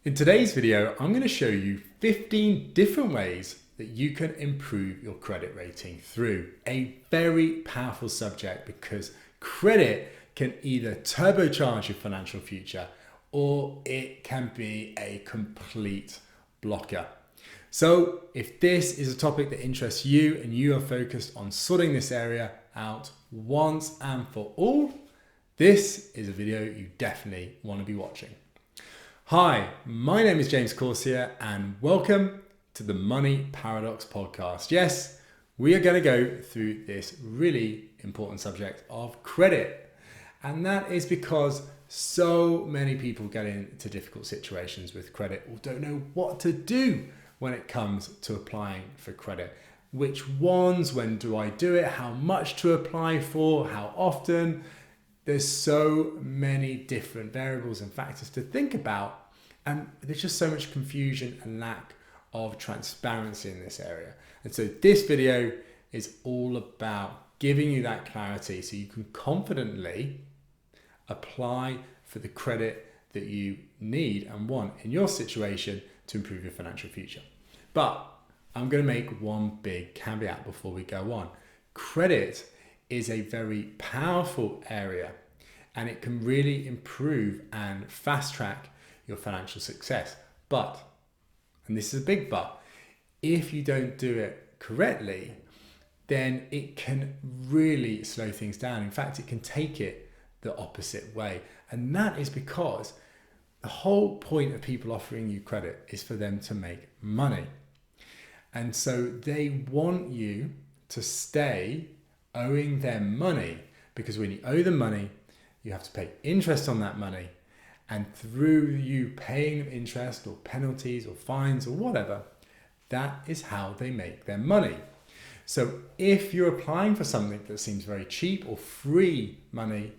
In today's video, I'm going to show you 15 different ways that you can improve your credit rating through a very powerful subject, because credit can either turbocharge your financial future or it can be a complete blocker. So if this is a topic that interests you and you are focused on sorting this area out once and for all, this is a video you definitely want to be watching. Hi, my name is James Corsia and welcome to the Money Paradox podcast. Yes, we are going to go through this really important subject of credit. And that is because so many people get into difficult situations with credit or don't know what to do when it comes to applying for credit. Which ones, when do I do it, how much to apply for, how often? There's so many different variables and factors to think about, and there's just so much confusion and lack of transparency in this area. And so this video is all about giving you that clarity so you can confidently apply for the credit that you need and want in your situation to improve your financial future. But I'm going to make one big caveat before we go on. Credit is a very powerful area and it can really improve and fast track your financial success. But, and this is a big but, if you don't do it correctly, then it can really slow things down. In fact, it can take it the opposite way. And that is because the whole point of people offering you credit is for them to make money. And so they want you to stay owing them money, because when you owe them money, you have to pay interest on that money. And through you paying interest or penalties or fines or whatever, that is how they make their money. So if you're applying for something that seems very cheap or free money,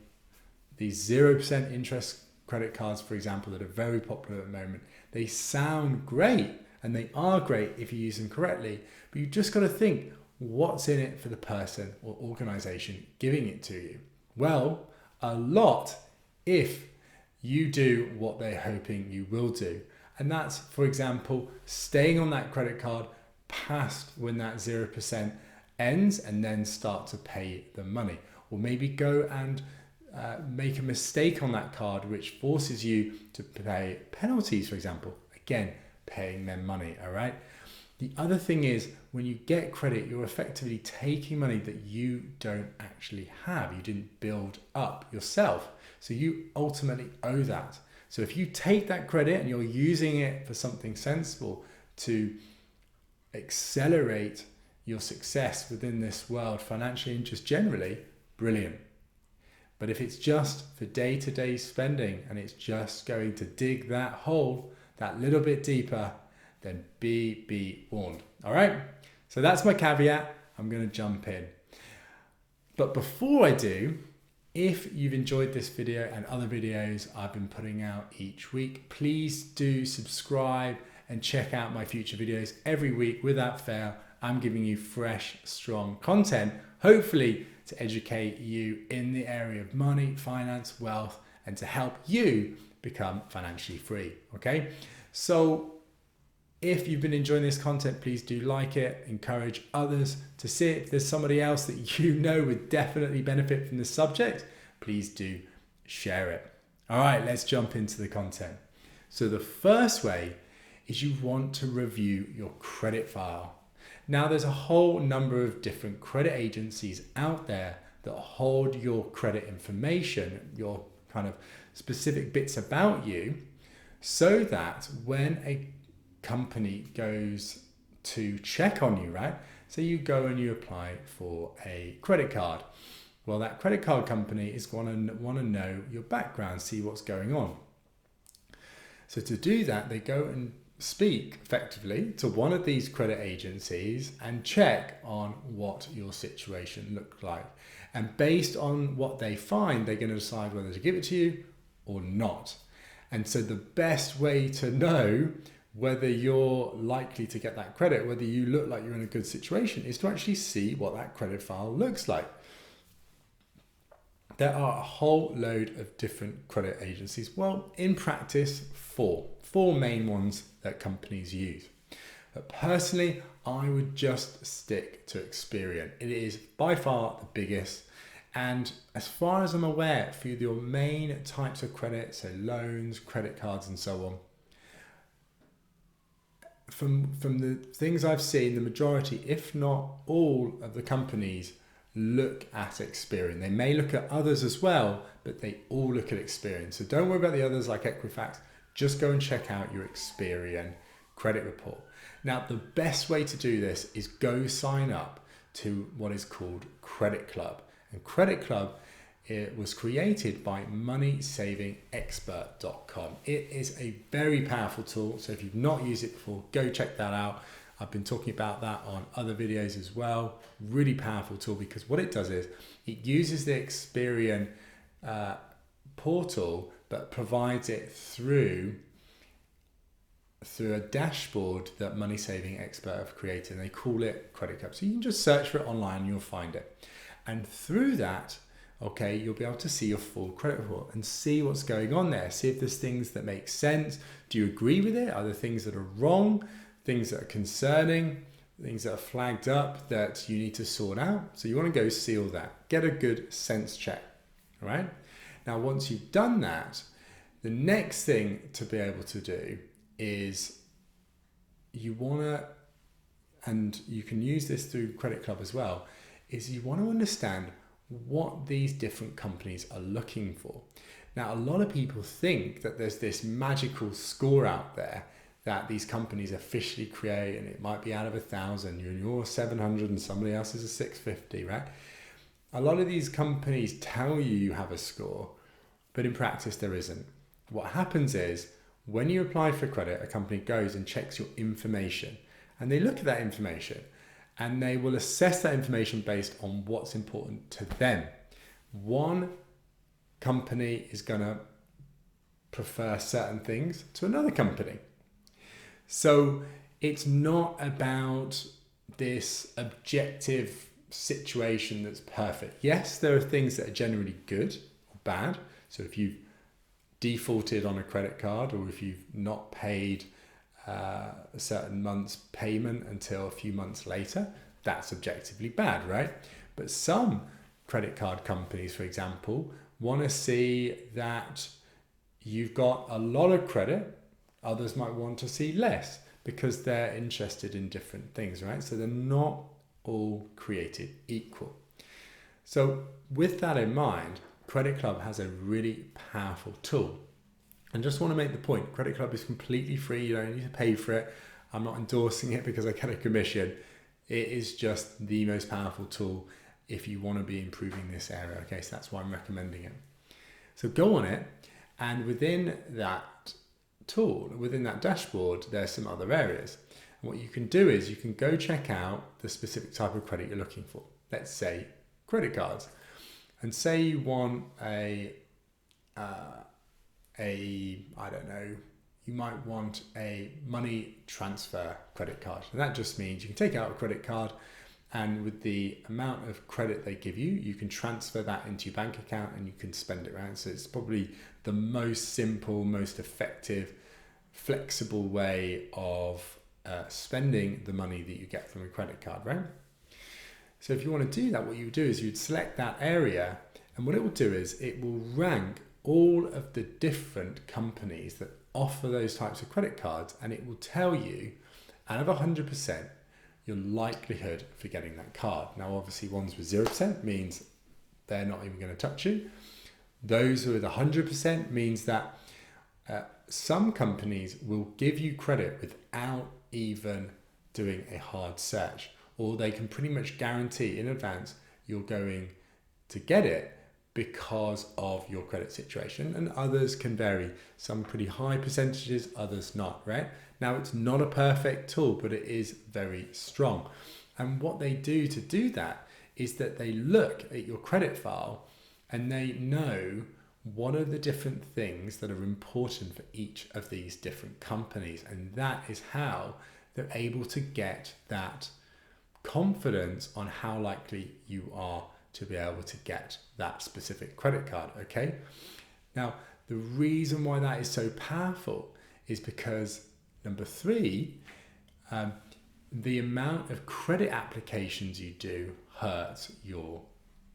these 0% interest credit cards, for example, that are very popular at the moment, they sound great and they are great if you use them correctly, but you just got to think, what's in it for the person or organization giving it to you? Well, a lot if you do what they're hoping you will do. And that's, for example, staying on that credit card past when that 0% ends and then start to pay the money. Or maybe go and make a mistake on that card which forces you to pay penalties, for example. Again, paying them money, all right? The other thing is, when you get credit, you're effectively taking money that you don't actually have. You didn't build up yourself. So you ultimately owe that. So if you take that credit and you're using it for something sensible to accelerate your success within this world financially and just generally, brilliant. But if it's just for day-to-day spending and it's just going to dig that hole that little bit deeper, then be warned. All right? So that's my caveat. I'm going to jump in. But before I do, if you've enjoyed this video and other videos I've been putting out each week, please do subscribe and check out my future videos. Every week, without fail, I'm giving you fresh, strong content, hopefully to educate you in the area of money, finance, wealth, and to help you become financially free, okay? So if you've been enjoying this content, please do like it, encourage others to see it. If there's somebody else that you know would definitely benefit from this subject, please do share it. All right, let's jump into the content. So the first way is you want to review your credit file. Now there's a whole number of different credit agencies out there that hold your credit information, your kind of specific bits about you, so that when a company goes to check on you, right? So you go and you apply for a credit card. Well, that credit card company is going to want to know your background, see what's going on. So to do that, they go and speak effectively to one of these credit agencies and check on what your situation looked like. And based on what they find, they're going to decide whether to give it to you or not. And so the best way to know whether you're likely to get that credit, whether you look like you're in a good situation, is to actually see what that credit file looks like. There are a whole load of different credit agencies. Well, in practice, four main ones that companies use. But personally, I would just stick to Experian. It is by far the biggest. And as far as I'm aware, for your main types of credit, so loans, credit cards, and so on, from the things I've seen, the majority, if not all of the companies look at Experian. They may look at others as well, but they all look at Experian. So don't worry about the others like Equifax. Just go and check out your Experian credit report. Now, the best way to do this is go sign up to what is called Credit Club. And Credit Club, it was created by MoneySavingExpert.com. It is a very powerful tool. So if you've not used it before, go check that out. I've been talking about that on other videos as well. Really powerful tool, because what it does is it uses the Experian portal, but provides it through a dashboard that Money Saving Expert have created, and they call it Credit Club. So you can just search for it online and you'll find it. And through that, okay, you'll be able to see your full credit report and see what's going on there. See if there's things that make sense. Do you agree with it? Are there things that are wrong? Things that are concerning? Things that are flagged up that you need to sort out? So you want to go see all that. Get a good sense check, all right? Now, once you've done that, the next thing to be able to do is you want to, and you can use this through Credit Club as well, is you want to understand what these different companies are looking for. Now, a lot of people think that there's this magical score out there that these companies officially create, and it might be out of 1,000, you're 700 and somebody else is a 650, right? A lot of these companies tell you you have a score, but in practice there isn't. What happens is, when you apply for credit, a company goes and checks your information, and they look at that information and they will assess that information based on what's important to them. One company is going to prefer certain things to another company. So it's not about this objective situation that's perfect. Yes, there are things that are generally good or bad. So if you've defaulted on a credit card, or if you've not paid a certain month's payment until a few months later, that's objectively bad, right? But some credit card companies, for example, want to see that you've got a lot of credit. Others might want to see less, because they're interested in different things, right? So they're not all created equal. So with that in mind, Credit Club has a really powerful tool. And just want to make the point, Credit Club is completely free. You don't need to pay for it. I'm not endorsing it because I get a commission. It is just the most powerful tool if you want to be improving this area. Okay, so that's why I'm recommending it. So go on it, and within that tool, within that dashboard, there's some other areas. And what you can do is you can go check out the specific type of credit you're looking for. Let's say credit cards. And say you want I don't know, you might want a money transfer credit card. And that just means you can take out a credit card, and with the amount of credit they give you, you can transfer that into your bank account and you can spend it, right? So it's probably the most simple, most effective, flexible way of spending the money that you get from a credit card, right? So if you want to do that, what you would do is you'd select that area, and what it will do is it will rank all of the different companies that offer those types of credit cards, and it will tell you, out of 100%, your likelihood for getting that card. Now, obviously, ones with 0% means they're not even going to touch you. Those with 100% means that some companies will give you credit without even doing a hard search, or they can pretty much guarantee in advance you're going to get it because of your credit situation, and others can vary. Some pretty high percentages, others not, right? Now, it's not a perfect tool, but it is very strong. And what they do to do that is that they look at your credit file and they know what are the different things that are important for each of these different companies. And that is how they're able to get that confidence on how likely you are to be able to get that specific credit card, okay? Now, the reason why that is so powerful is because, number three, the amount of credit applications you do hurts your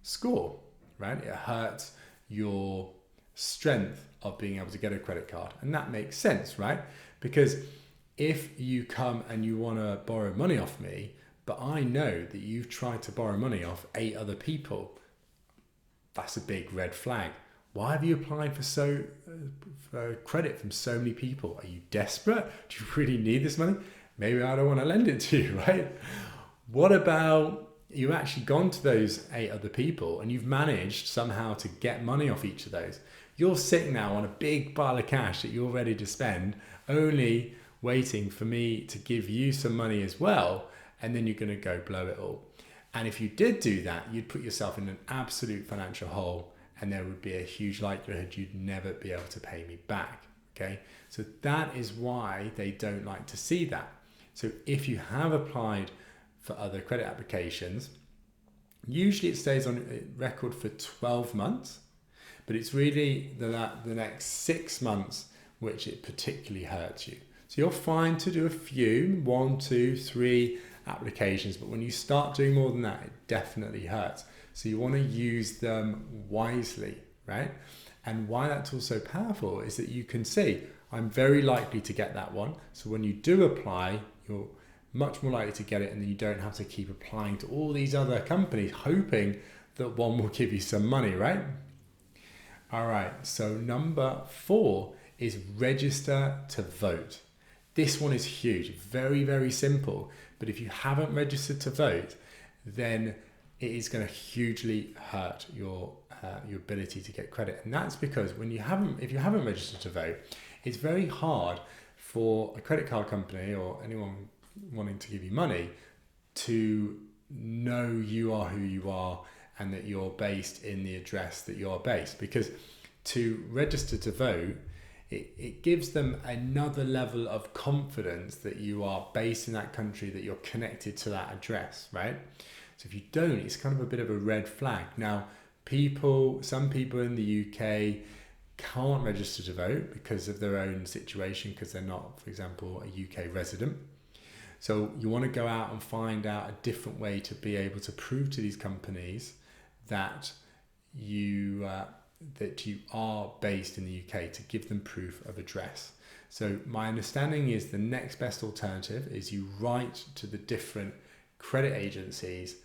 score, right? It hurts your strength of being able to get a credit card. And that makes sense, right? Because if you come and you want to borrow money off me, but I know that you've tried to borrow money off 8 other people, that's a big red flag. Why have you applied for credit from so many people? Are you desperate? Do you really need this money? Maybe I don't want to lend it to you, right? What about you've actually gone to those 8 other people and you've managed somehow to get money off each of those? You're sitting now on a big pile of cash that you're ready to spend, only waiting for me to give you some money as well, and then you're going to go blow it all. And if you did do that, you'd put yourself in an absolute financial hole, and there would be a huge likelihood you'd never be able to pay me back, okay? So that is why they don't like to see that. So if you have applied for other credit applications, usually it stays on record for 12 months, but it's really the next 6 months which it particularly hurts you. So you're fine to do a few, 1, 2, 3 applications, but when you start doing more than that, it definitely hurts. So you want to use them wisely, right? And why that's also powerful is that you can see, I'm very likely to get that one. So when you do apply, you're much more likely to get it, and then you don't have to keep applying to all these other companies hoping that one will give you some money, right? All right, so number 4 is register to vote. This one is huge, very, very simple. But if you haven't registered to vote, then it is going to hugely hurt your ability to get credit. And that's because if you haven't registered to vote, it's very hard for a credit card company or anyone wanting to give you money to know you are who you are and that you're based in the address that you're based. Because to register to vote, it gives them another level of confidence that you are based in that country, that you're connected to that address, right? So if you don't, it's kind of a bit of a red flag. Now, some people in the UK can't register to vote because of their own situation, because they're not, for example, a UK resident. So you want to go out and find out a different way to be able to prove to these companies that you are based in the UK, to give them proof of address. So my understanding is the next best alternative is you write to the different credit agencies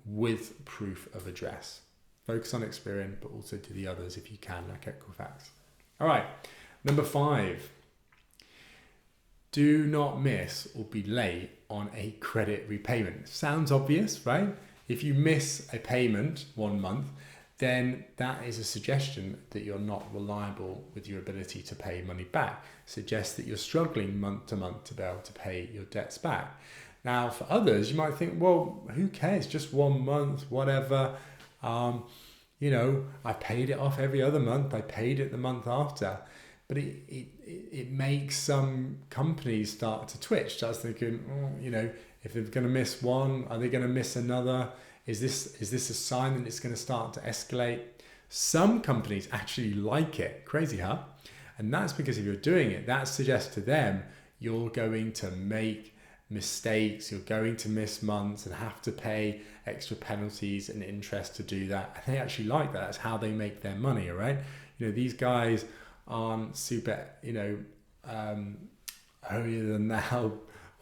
with proof of address. Focus on Experian, but also to the others if you can, like Equifax. All right, number 5. Do not miss or be late on a credit repayment. Sounds obvious, right? If you miss a payment 1 month, then that is a suggestion that you're not reliable with your ability to pay money back. Suggests that you're struggling month to month to be able to pay your debts back. Now, for others, you might think, well, who cares? Just 1 month, whatever. I paid it off every other month. I paid it the month after. But it makes some companies start to twitch. Just thinking, if they're going to miss one, are they going to miss another? Is this a sign that it's going to start to escalate? Some companies actually like it. Crazy, huh? And that's because if you're doing it, that suggests to them you're going to make mistakes, you're going to miss months and have to pay extra penalties and interest to do that. And they actually like that. That's how they make their money, all right? These guys aren't super, holier than thou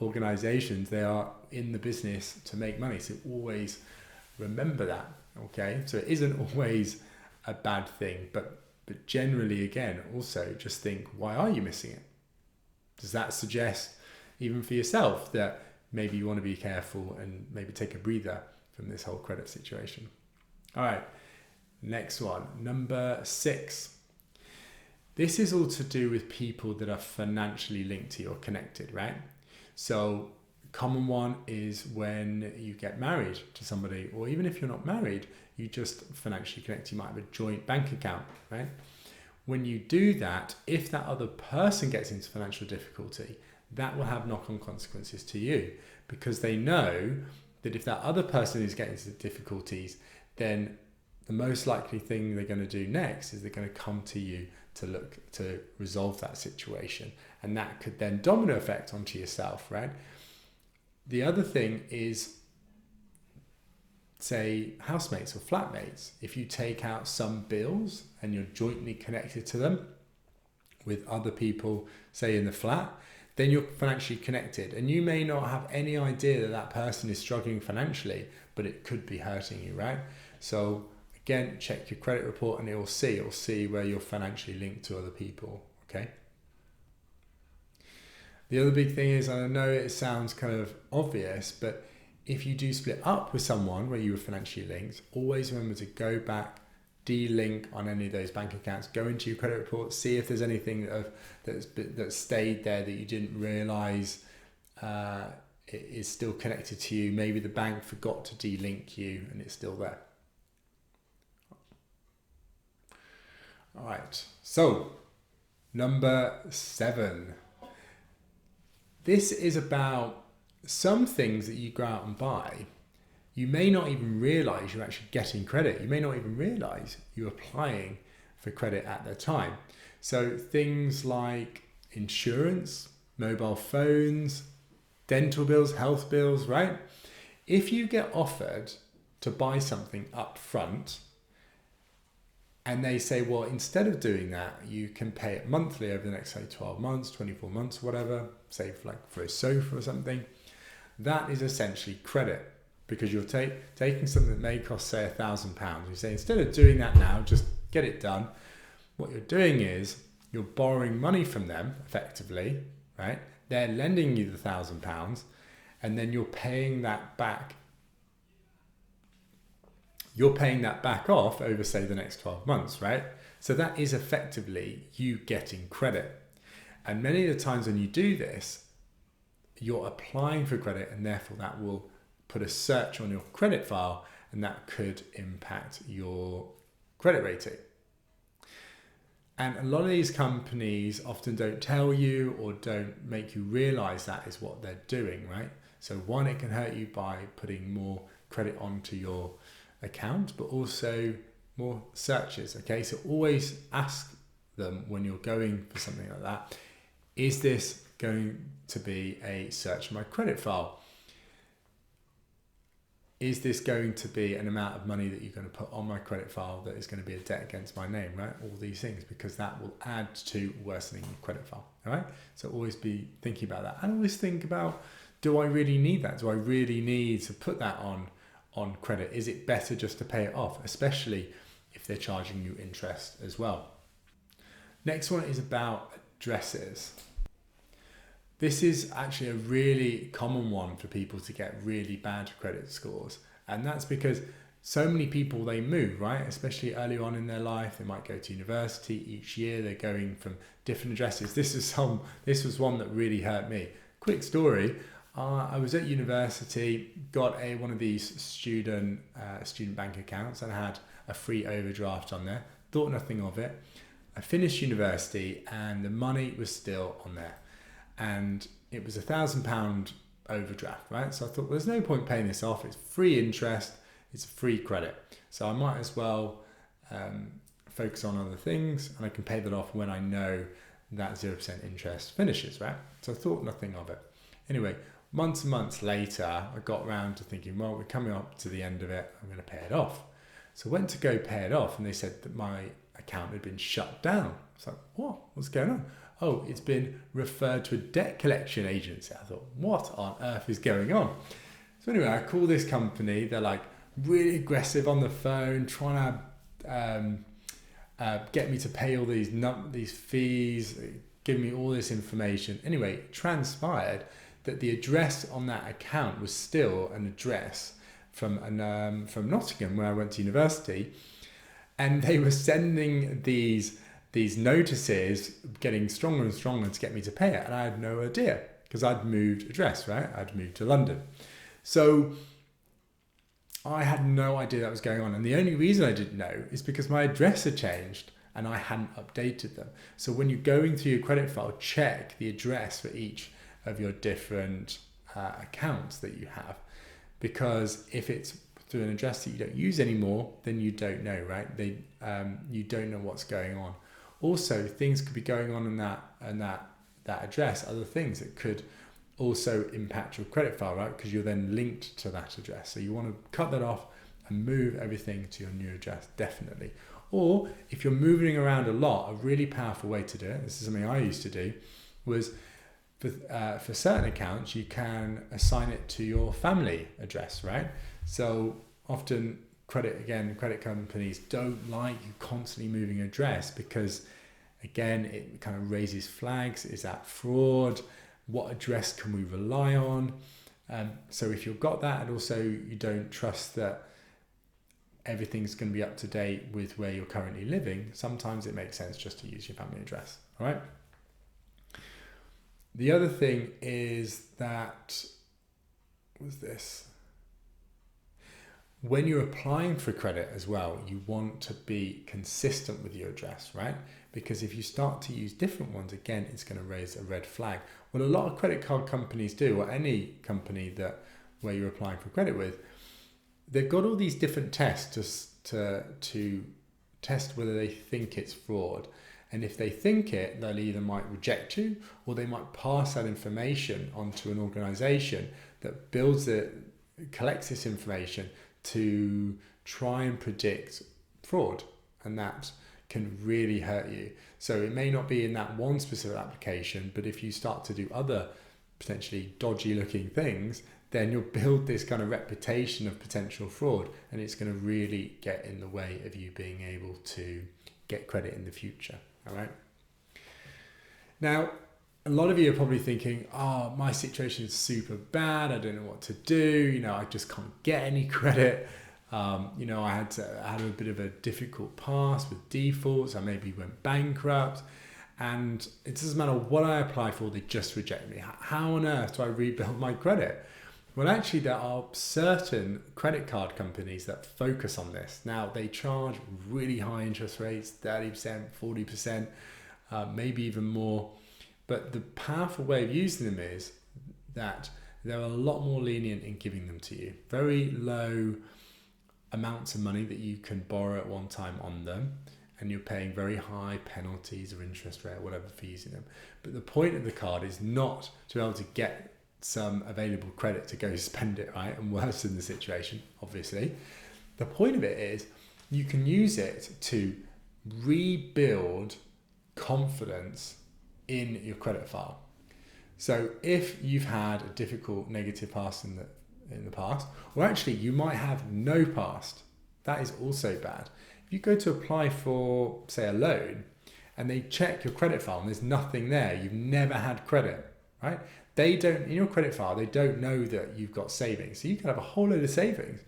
organizations. They are in the business to make money. So always remember that, okay? So it isn't always a bad thing, but generally, again, also just think, why are you missing it? Does that suggest, even for yourself, that maybe you want to be careful and maybe take a breather from this whole credit situation? All right, next one, number 6. This is all to do with people that are financially linked to you or connected, right? So common one is when you get married to somebody, or even if you're not married, you just financially connect. You might have a joint bank account, right? When you do that, if that other person gets into financial difficulty, that will have knock-on consequences to you, because they know that if that other person is getting into difficulties, then the most likely thing they're going to do next is they're going to come to you to look to resolve that situation. And that could then domino effect onto yourself, right? The other thing is, say, housemates or flatmates. If you take out some bills and you're jointly connected to them with other people, say in the flat, then you're financially connected. And you may not have any idea that that person is struggling financially, but it could be hurting you, right? So again, check your credit report and it'll see where you're financially linked to other people, okay? The other big thing is, and I know it sounds kind of obvious, but if you do split up with someone where you were financially linked, always remember to go back, de-link on any of those bank accounts, go into your credit report, see if there's anything that's stayed there that you didn't realize is still connected to you. Maybe the bank forgot to de-link you and it's still there. All right, so number 7. This is about some things that you go out and buy. You may not even realize you're actually getting credit. You may not even realize you're applying for credit at the time. So things like insurance, mobile phones, dental bills, health bills, right? If you get offered to buy something up front and they say, well, instead of doing that, you can pay it monthly over the next, say, 12 months, 24 months, whatever, say for a sofa or something, that is essentially credit, because you're taking something that may cost, say, £1,000. You say, instead of doing that now, just get it done. What you're doing is you're borrowing money from them effectively, right? They're lending you the £1,000 and then you're paying that back. You're paying that back off over, say, the next 12 months, right? So that is effectively you getting credit. And many of the times when you do this, you're applying for credit, and therefore that will put a search on your credit file, and that could impact your credit rating. And a lot of these companies often don't tell you or don't make you realize that is what they're doing, right? So one, it can hurt you by putting more credit onto your account, but also more searches, okay? So always ask them when you're going for something like that, is this going to be a search on my credit file? Is this going to be an amount of money that you're going to put on my credit file that is going to be a debt against my name, right? All these things, because that will add to worsening your credit file, all right? So always be thinking about that. And always think about, do I really need that? Do I really need to put that on credit? Is it better just to pay it off, especially if they're charging you interest as well? Next one is about addresses. This is actually a really common one for people to get really bad credit scores. And that's because so many people, they move, right? Especially early on in their life, they might go to university. Each year they're going from different addresses. This was one that really hurt me. Quick story. I was at university, got one of these student bank accounts, and I had a free overdraft on there. Thought nothing of it. I finished university and the money was still on there. And it was £1,000 overdraft, right? So I thought, there's no point paying this off. It's free interest. It's free credit. So I might as well focus on other things, and I can pay that off when I know that 0% interest finishes, right? So I thought nothing of it. Anyway, months and months later, I got around to thinking, well, we're coming up to the end of it. I'm going to pay it off. So I went to go pay it off, and they said that my account had been shut down. I was like, what? What's going on? Oh, it's been referred to a debt collection agency. I thought, what on earth is going on? So anyway, I call this company. They're like really aggressive on the phone, trying to get me to pay all these fees, give me all this information. Anyway, it transpired that the address on that account was still an address from Nottingham, where I went to university, and they were sending these notices, getting stronger and stronger to get me to pay it, and I had no idea because I'd moved address, right? I'd moved to London, so I had no idea that was going on, and the only reason I didn't know is because my address had changed and I hadn't updated them. So when you're going through your credit file, check the address for each of your different accounts that you have, because if it's to an address that you don't use anymore, then you don't know, right? You don't know what's going on. Also, things could be going on in that address, other things that could also impact your credit file, right? Because you're then linked to that address. So you want to cut that off and move everything to your new address, definitely. Or if you're moving around a lot, a really powerful way to do it, this is something I used to do, was for certain accounts, you can assign it to your family address, right? So often credit companies don't like you constantly moving address because, again, it kind of raises flags. Is that fraud? What address can we rely on? So if you've got that, and also you don't trust that everything's going to be up to date with where you're currently living, sometimes it makes sense just to use your family address. All right. The other thing is that, when you're applying for credit as well, you want to be consistent with your address, right? Because if you start to use different ones, again, it's going to raise a red flag. What a lot of credit card companies do, or any company where you're applying for credit with, they've got all these different tests to test whether they think it's fraud. And if they think it, they'll either might reject you, or they might pass that information onto an organization that collects this information to try and predict fraud. And that can really hurt you. So it may not be in that one specific application, but if you start to do other potentially dodgy looking things, then you'll build this kind of reputation of potential fraud, and it's going to really get in the way of you being able to get credit in the future. All right. Now, a lot of you are probably thinking, oh, my situation is super bad. I don't know what to do. I just can't get any credit. I had a bit of a difficult past with defaults. I maybe went bankrupt, and it doesn't matter what I apply for, they just reject me. How on earth do I rebuild my credit? Well, actually, there are certain credit card companies that focus on this. Now, they charge really high interest rates, 30%, 40%, maybe even more. But the powerful way of using them is that they're a lot more lenient in giving them to you. Very low amounts of money that you can borrow at one time on them, and you're paying very high penalties or interest rate or whatever for using them. But the point of the card is not to be able to get some available credit to go spend it, right, and worsen the situation, obviously. The point of it is you can use it to rebuild confidence in your credit file. So if you've had a difficult negative past in the past, or actually you might have no past, that is also bad. If you go to apply for, say, a loan, and they check your credit file and there's nothing there, you've never had credit, right? In your credit file, they don't know that you've got savings. So you can have a whole load of savings,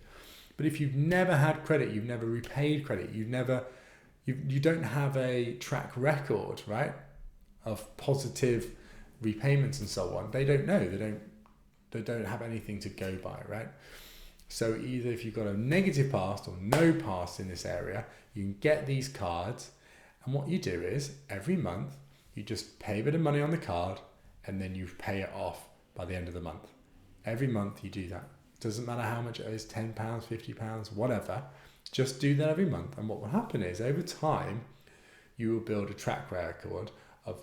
but if you've never had credit, you've never repaid credit, you don't have a track record, right, of positive repayments and so on, they don't know. They don't have anything to go by, right? So either if you've got a negative past or no past in this area, you can get these cards, and what you do is every month you just pay a bit of money on the card, and then you pay it off by the end of the month. Every month you do that. Doesn't matter how much it is, £10, £50, whatever. Just do that every month. And what will happen is over time, you will build a track record of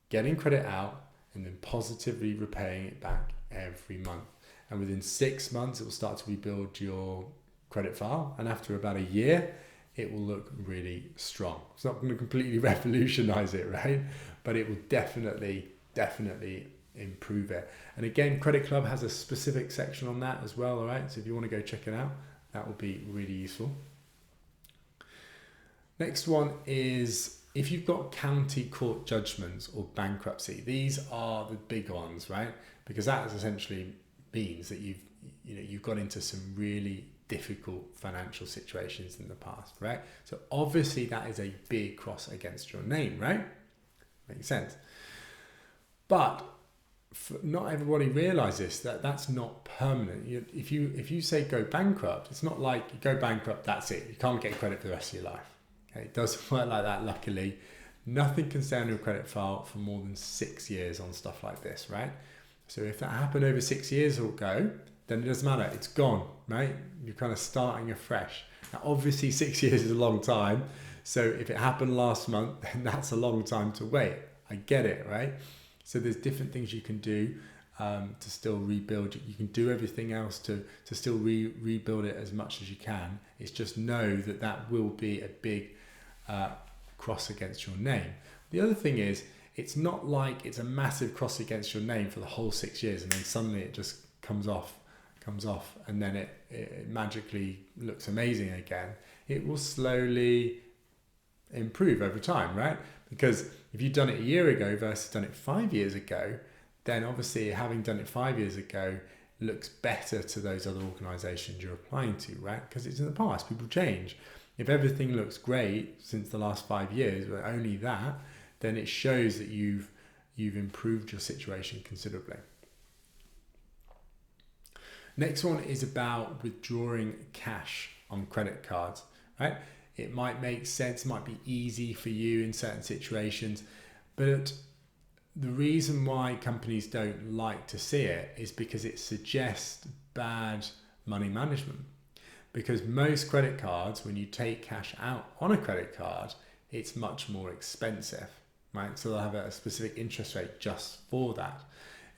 getting credit out and then positively repaying it back every month. And within 6 months, it will start to rebuild your credit file. And after about a year, it will look really strong. It's not going to completely revolutionize it, right? But it will definitely improve it. And again, Credit Club has a specific section on that as well, all right? So if you want to go check it out, that will be really useful. Next one is if you've got county court judgments or bankruptcy. These are the big ones, right? Because that essentially means that you've got into some really difficult financial situations in the past, right? So obviously that is a big cross against your name, right? Makes sense. But not everybody realizes that that's not permanent. If you say go bankrupt, it's not like you go bankrupt, that's it. You can't get credit for the rest of your life. Okay? It doesn't work like that, luckily. Nothing can stay on your credit file for more than 6 years on stuff like this, right? So if that happened over 6 years ago, then it doesn't matter. It's gone, right? You're kind of starting afresh. Now, obviously 6 years is a long time. So if it happened last month, then that's a long time to wait. I get it, right? So there's different things you can do to still rebuild. You can do everything else to still rebuild it as much as you can. It's just know that that will be a big cross against your name. The other thing is, it's not like it's a massive cross against your name for the whole 6 years and then suddenly it just comes off and then it magically looks amazing again. It will slowly improve over time, right? Because if you've done it a year ago versus done it 5 years ago, then obviously having done it 5 years ago looks better to those other organizations you're applying to, right? Because it's in the past, people change. If everything looks great since the last 5 years, but only that, then it shows that you've improved your situation considerably. Next one is about withdrawing cash on credit cards, right? It might make sense, might be easy for you in certain situations, but the reason why companies don't like to see it is because it suggests bad money management. Because most credit cards, when you take cash out on a credit card, it's much more expensive, right? So they'll have a specific interest rate just for that.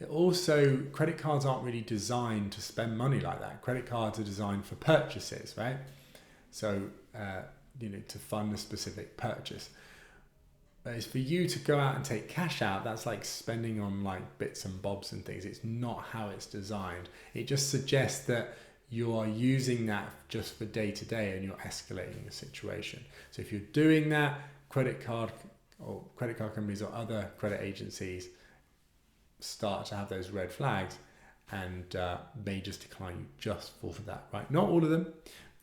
Also, credit cards aren't really designed to spend money like that. Credit cards are designed for purchases, right? So, to fund a specific purchase. Whereas for you to go out and take cash out, that's like spending on like bits and bobs and things. It's not how it's designed. It just suggests that you are using that just for day to day and you're escalating the situation. So if you're doing that, credit card companies or other credit agencies start to have those red flags and may just decline you just for that, right? Not all of them,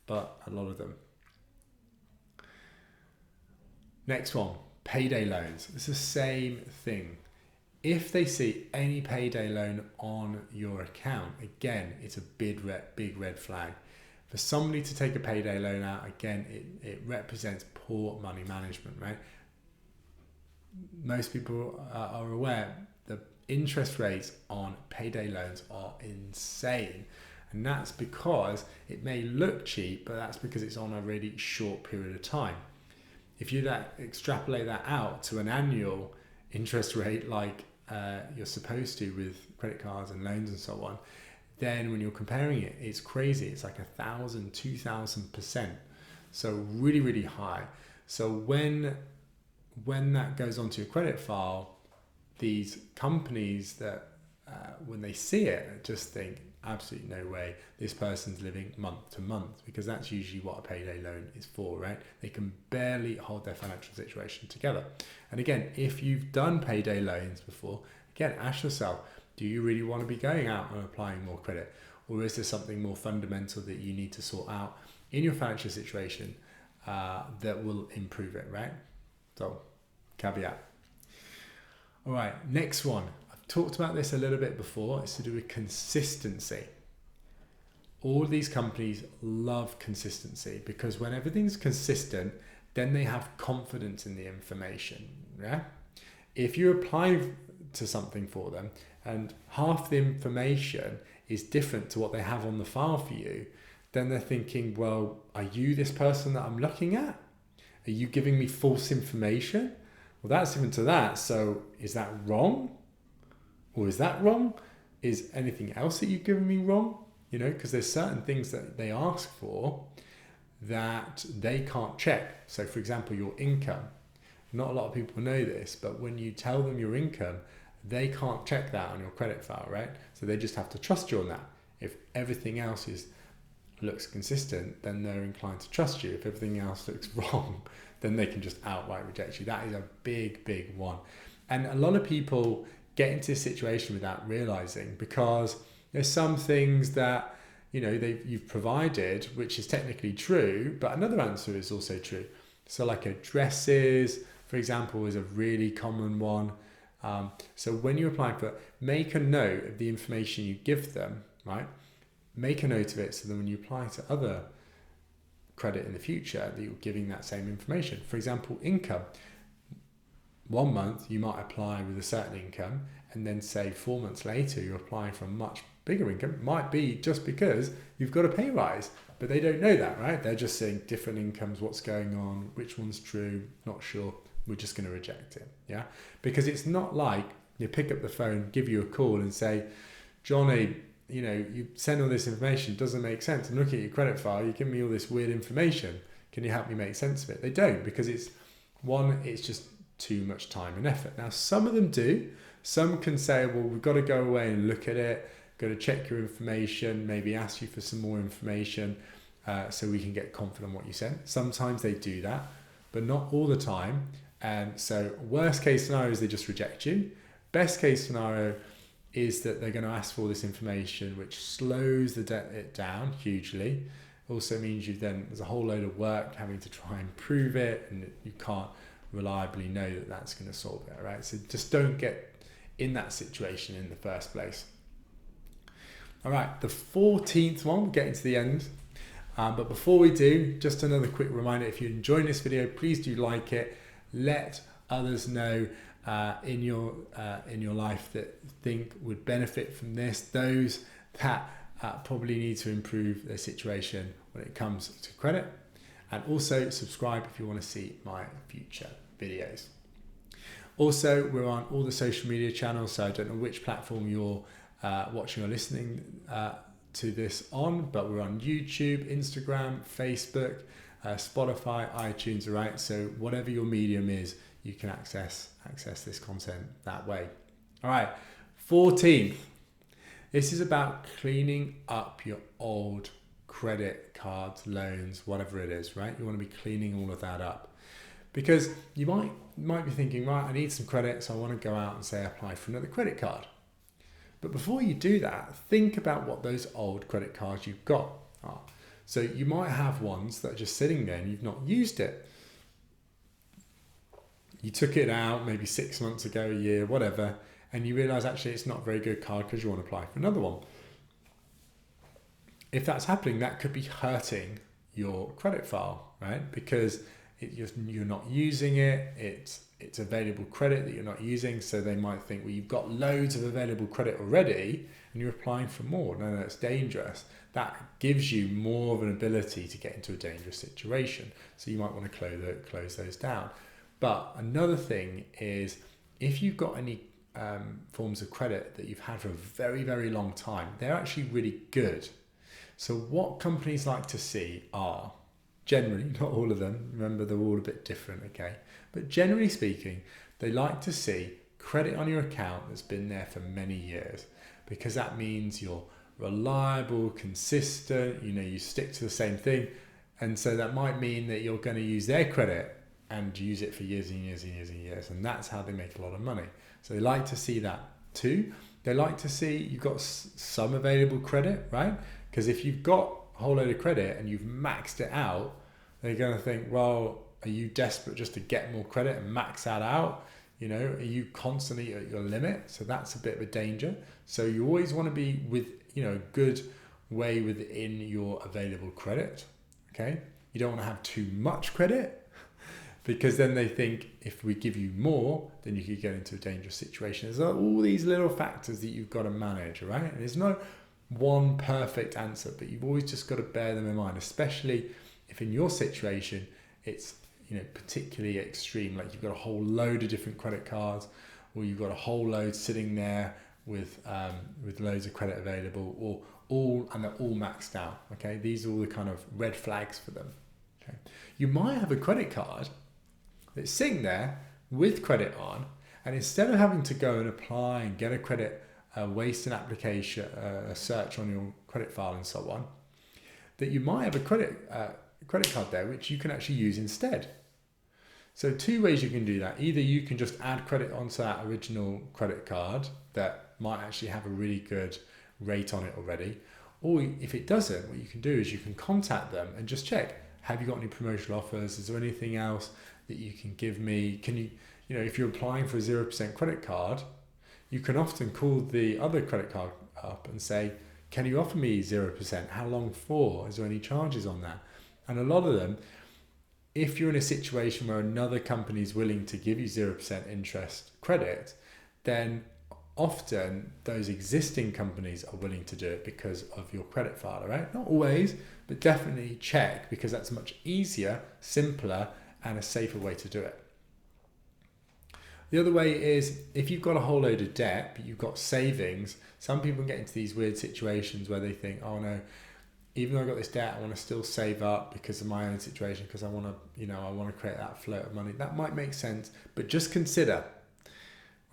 but a lot of them. Next one, payday loans. It's the same thing. If they see any payday loan on your account, again, it's a big red flag. For somebody to take a payday loan out, again, it represents poor money management, right? Most people are aware the interest rates on payday loans are insane. And that's because it may look cheap, but that's because it's on a really short period of time. If you extrapolate that out to an annual interest rate like you're supposed to with credit cards and loans and so on, then when you're comparing it, it's crazy. It's like 1,000, 2,000%. So really, really high. So when that goes onto your credit file, these companies that when they see it, just think, absolutely no way this person's living month to month, because that's usually what a payday loan is for, right? They can barely hold their financial situation together. And again, if you've done payday loans before, again, ask yourself, do you really want to be going out and applying more credit? Or is there something more fundamental that you need to sort out in your financial situation that will improve it, right? So, caveat. All right, next one. Talked about this a little bit before. It's to do with consistency. All these companies love consistency because when everything's consistent, then they have confidence in the information. Yeah. If you apply to something for them and half the information is different to what they have on the file for you, then they're thinking, well, are you this person that I'm looking at? Are you giving me false information? Well, that's different to that. So is that wrong? Or is that wrong? Is anything else that you've given me wrong? Because there's certain things that they ask for that they can't check. So for example, your income. Not a lot of people know this, but when you tell them your income, they can't check that on your credit file, right? So they just have to trust you on that. If everything else looks consistent, then they're inclined to trust you. If everything else looks wrong, then they can just outright reject you. That is a big, big one. And a lot of people get into this situation without realizing, because there's some things that you've provided which is technically true, but another answer is also true. So like addresses, for example, is a really common one. So when you're applying for it, make a note of the information you give them, right? Make a note of it so that when you apply to other credit in the future, that you're giving that same information. For example, income. 1 month you might apply with a certain income, and then say 4 months later you're applying for a much bigger income, might be just because you've got a pay rise. But they don't know that, right? They're just saying different incomes, what's going on, which one's true, not sure. We're just going to reject it, yeah? Because it's not like you pick up the phone, give you a call and say, Johnny, you send all this information, doesn't make sense. I'm looking at your credit file, you give me all this weird information. Can you help me make sense of it? They don't, because it's just too much time and effort. Now, some of them do. Some can say, well, we've got to go away and look at it, got to check your information, maybe ask you for some more information so we can get confident in what you sent. Sometimes they do that, but not all the time. And so worst case scenario is they just reject you. Best case scenario is that they're going to ask for all this information, which slows it down hugely. Also means there's a whole load of work having to try and prove it, and you can't reliably know that that's going to solve it, right? So just don't get in that situation in the first place. All right, the 14th one, we're getting to the end. But before we do, just another quick reminder, if you're enjoying this video, please do like it. Let others know in your life that think would benefit from this, those that probably need to improve their situation when it comes to credit. And also subscribe if you want to see my future videos. Also, we're on all the social media channels, so I don't know which platform you're watching or listening to this on, but we're on YouTube, Instagram, Facebook, Spotify, iTunes, right? So whatever your medium is, you can access this content that way. All right, 14th. This is about cleaning up your old credit cards, loans, whatever it is, right? You want to be cleaning all of that up, because you might be thinking, right, I need some credit, so I want to go out and say apply for another credit card. But before you do that, think about what those old credit cards you've got are. So you might have ones that are just sitting there and you've not used it. You took it out maybe 6 months ago, a year, whatever, and you realize actually it's not a very good card because you want to apply for another one. If that's happening, that could be hurting your credit file, right? Because you're not using it, it's available credit that you're not using, so they might think, well, you've got loads of available credit already and you're applying for more. No, it's dangerous. That gives you more of an ability to get into a dangerous situation. So you might want to close those down. But another thing is, if you've got any forms of credit that you've had for a very, very long time, they're actually really good. So what companies like to see are, generally, not all of them, remember they're all a bit different, okay? But generally speaking, they like to see credit on your account that's been there for many years, because that means you're reliable, consistent, you stick to the same thing. And so that might mean that you're going to use their credit and use it for years and years and years and years. And that's how they make a lot of money. So they like to see that too. They like to see you've got some available credit, right? Because if you've got a whole load of credit and you've maxed it out, they're going to think, well, are you desperate just to get more credit and max that out? Are you constantly at your limit? So that's a bit of a danger. So you always want to be with, a good way within your available credit, okay? You don't want to have too much credit, because then they think if we give you more, then you could get into a dangerous situation. There's all these little factors that you've got to manage, right? And there's no one perfect answer, but you've always just got to bear them in mind, especially if in your situation it's particularly extreme, like you've got a whole load of different credit cards, or you've got a whole load sitting there with loads of credit available, or they're all maxed out. Okay, these are all the kind of red flags for them. Okay, you might have a credit card that's sitting there with credit on, and instead of having to go and apply and get a credit, waste an application, a search on your credit file and so on, that you might have a credit card there which you can actually use instead. So two ways you can do that. Either you can just add credit onto that original credit card that might actually have a really good rate on it already, or if it doesn't, what you can do is you can contact them and just check, have you got any promotional offers? Is there anything else that you can give me? Can you, if you're applying for a 0% credit card, you can often call the other credit card up and say, can you offer me 0%? How long for? Is there any charges on that? And a lot of them, if you're in a situation where another company is willing to give you 0% interest credit, then often those existing companies are willing to do it because of your credit file, all right? Not always, but definitely check, because that's much easier, simpler, and a safer way to do it. The other way is, if you've got a whole load of debt, but you've got savings, some people get into these weird situations where they think, oh no, even though I've got this debt, I want to still save up because of my own situation, because I want to, I want to create that flow of money. That might make sense, but just consider,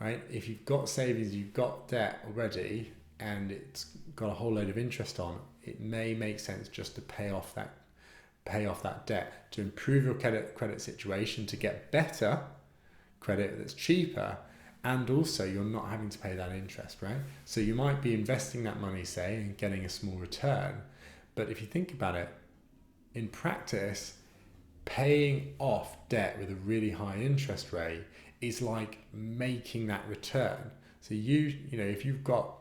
right? If you've got savings, you've got debt already, and it's got a whole load of interest on, it may make sense just to pay off that debt, to improve your credit situation, to get better credit that's cheaper, and also you're not having to pay that interest, right? So you might be investing that money, say, and getting a small return, but if you think about it, in practice, paying off debt with a really high interest rate is like making that return. So if you've got,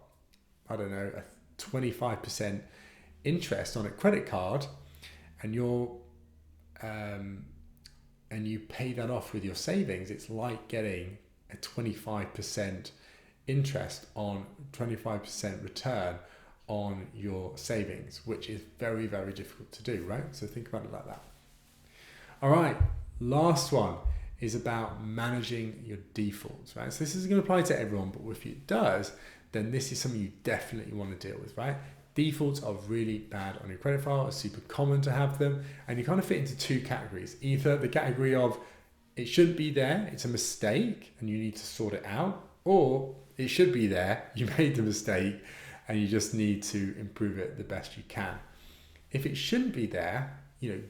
I don't know, a 25% interest on a credit card, and and you pay that off with your savings, it's like getting a 25% interest on 25% return on your savings, which is very, very difficult to do, right? So think about it like that. All right, last one is about managing your defaults, right? So this is going to apply to everyone, but if it does, then this is something you definitely want to deal with, right? Defaults are really bad on your credit file. It's super common to have them, and you kind of fit into two categories. Either the category of it shouldn't be there, it's a mistake and you need to sort it out, or it should be there, you made the mistake and you just need to improve it the best you can. If it shouldn't be there,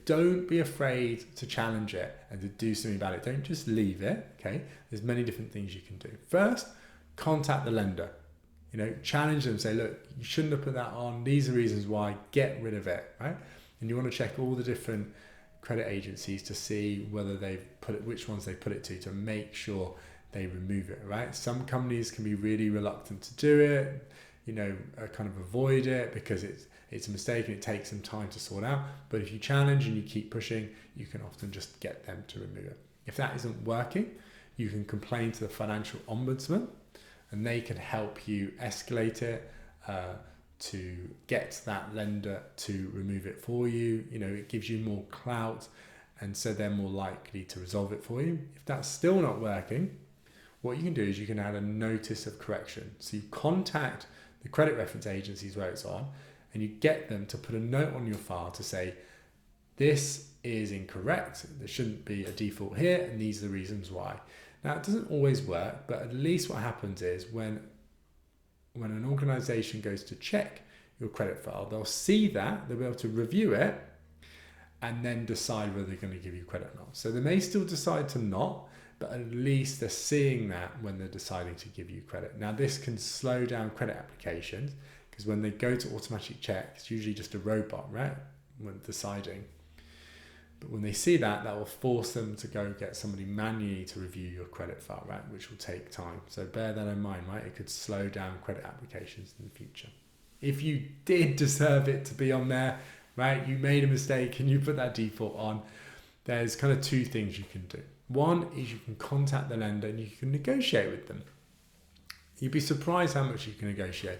don't be afraid to challenge it and to do something about it. Don't just leave it, okay? There's many different things you can do. First, contact the lender. Challenge them, say, look, you shouldn't have put that on. These are reasons why, get rid of it, right? And you want to check all the different credit agencies to see whether which ones they put it to make sure they remove it, right? Some companies can be really reluctant to do it, kind of avoid it because it's a mistake and it takes some time to sort out. But if you challenge and you keep pushing, you can often just get them to remove it. If that isn't working, you can complain to the financial ombudsman, and they can help you escalate it to get that lender to remove it for you. It gives you more clout, and so they're more likely to resolve it for you. If that's still not working, what you can do is you can add a notice of correction. So you contact the credit reference agencies where it's on, and you get them to put a note on your file to say, this is incorrect, there shouldn't be a default here, and these are the reasons why. Now, it doesn't always work, but at least what happens is when an organization goes to check your credit file, they'll see that, they'll be able to review it, and then decide whether they're going to give you credit or not. So they may still decide to not, but at least they're seeing that when they're deciding to give you credit. Now, this can slow down credit applications, because when they go to automatic check, it's usually just a robot, right, when deciding. But when they see that, that will force them to go get somebody manually to review your credit file, right, which will take time. So bear that in mind, right? It could slow down credit applications in the future. If you did deserve it to be on there, right, you made a mistake and you put that default on, there's kind of two things you can do. One is you can contact the lender and you can negotiate with them. You'd be surprised how much you can negotiate,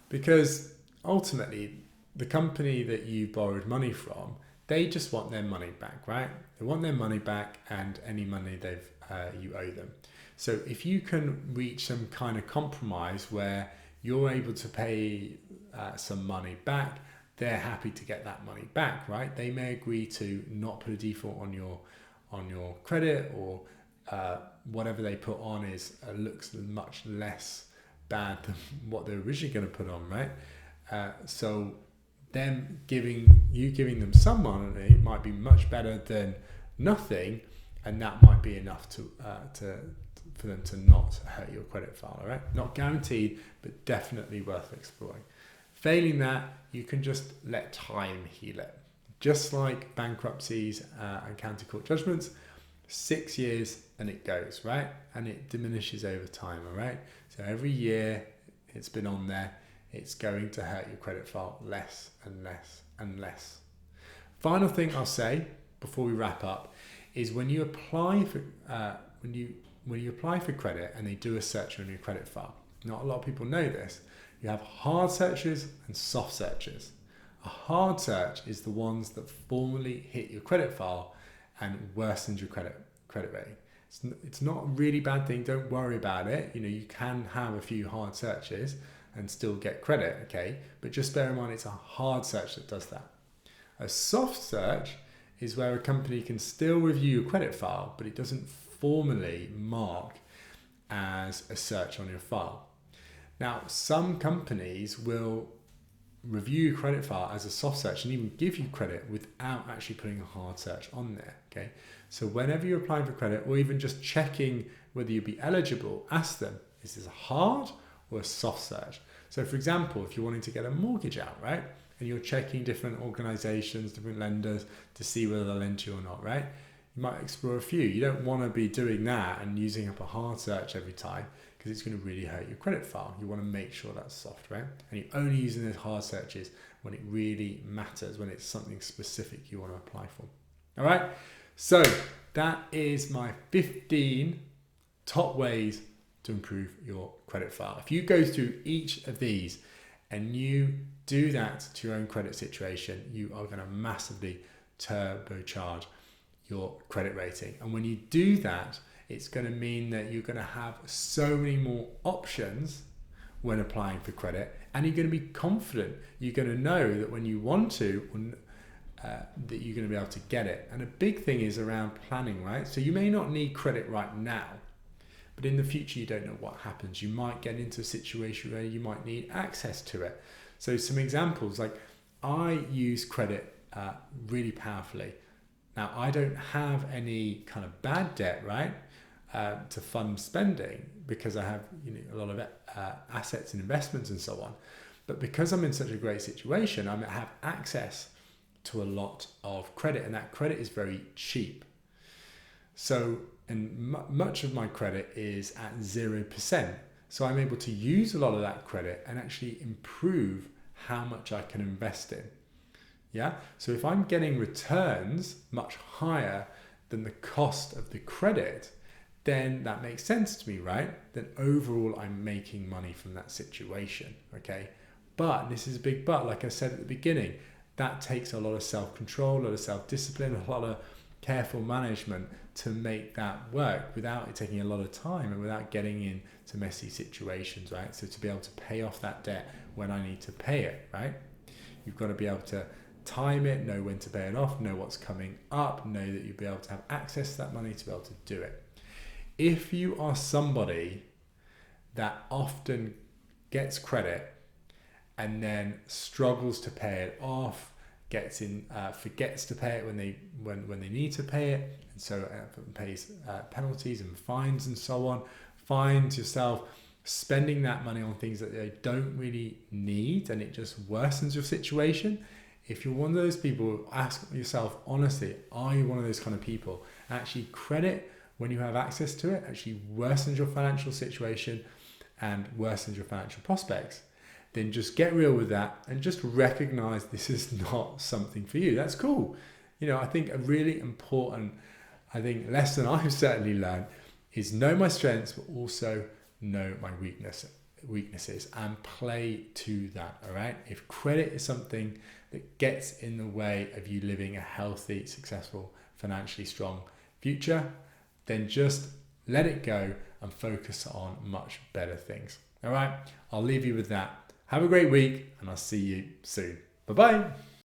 because ultimately the company that you borrowed money from, they just want their money back, right? They want their money back and any money you owe them. So if you can reach some kind of compromise where you're able to pay some money back, they're happy to get that money back, right? They may agree to not put a default on your credit, or whatever they put on looks much less bad than what they're originally going to put on, right? So them giving them some money might be much better than nothing, and that might be enough for them to not hurt your credit file, all right? Not guaranteed, but definitely worth exploring. Failing that, you can just let time heal it. Just like bankruptcies and county court judgments, 6 years and it goes, right? And it diminishes over time, all right? So every year it's been on there, it's going to hurt your credit file less and less and less. Final thing I'll say before we wrap up is when you apply for credit and they do a search on your credit file, Not a lot of people know this. You have hard searches and soft searches. A hard search is the ones that formally hit your credit file and worsens your credit rating. It's not a really bad thing. Don't worry about it. You can have a few hard searches and still get credit, okay? But just bear in mind it's a hard search that does that. A soft search is where a company can still review your credit file, but it doesn't formally mark as a search on your file. Now, some companies will review your credit file as a soft search and even give you credit without actually putting a hard search on there, okay? So whenever you're applying for credit or even just checking whether you'll be eligible, ask them, is this a hard or a soft search? So for example, if you're wanting to get a mortgage out, right? And you're checking different organizations, different lenders to see whether they'll lend you or not, right? You might explore a few. You don't want to be doing that and using up a hard search every time because it's going to really hurt your credit file. You want to make sure that's soft, right? And you're only using those hard searches when it really matters, when it's something specific you want to apply for. All right? So that is my 15 top ways to improve your credit file. If you go through each of these and you do that to your own credit situation, you are going to massively turbocharge your credit rating. And when you do that, it's going to mean that you're going to have so many more options when applying for credit, and you're going to be confident. You're going to know that when you want to, that you're going to be able to get it. And a big thing is around planning, right? So you may not need credit right now, but in the future, you don't know what happens. You might get into a situation where you might need access to it. So some examples, like I use credit really powerfully. Now, I don't have any kind of bad debt, right, to fund spending because I have a lot of assets and investments and so on. But because I'm in such a great situation, I have access to a lot of credit, and that credit is very cheap. So, and much of my credit is at 0%. So I'm able to use a lot of that credit and actually improve how much I can invest in. Yeah. So if I'm getting returns much higher than the cost of the credit, then that makes sense to me, right? Then overall, I'm making money from that situation. Okay. But this is a big but, like I said at the beginning, that takes a lot of self-control, a lot of self-discipline, a lot of careful management to make that work without it taking a lot of time and without getting into messy situations, right? So to be able to pay off that debt when I need to pay it, right? You've got to be able to time it, know when to pay it off, know what's coming up, know that you'll be able to have access to that money to be able to do it. If you are somebody that often gets credit and then struggles to pay it off, forgets to pay it when they need to pay it, and so pays penalties and fines and so on, find yourself spending that money on things that they don't really need and it just worsens your situation. If you're one of those people, ask yourself honestly, are you one of those kind of people? Actually, credit, when you have access to it, actually worsens your financial situation and worsens your financial prospects. Then just get real with that and just recognize this is not something for you. That's cool. I think a really important, lesson I've certainly learned is know my strengths, but also know my weaknesses and play to that. All right. If credit is something that gets in the way of you living a healthy, successful, financially strong future, then just let it go and focus on much better things. All right. I'll leave you with that. Have a great week and I'll see you soon. Bye-bye.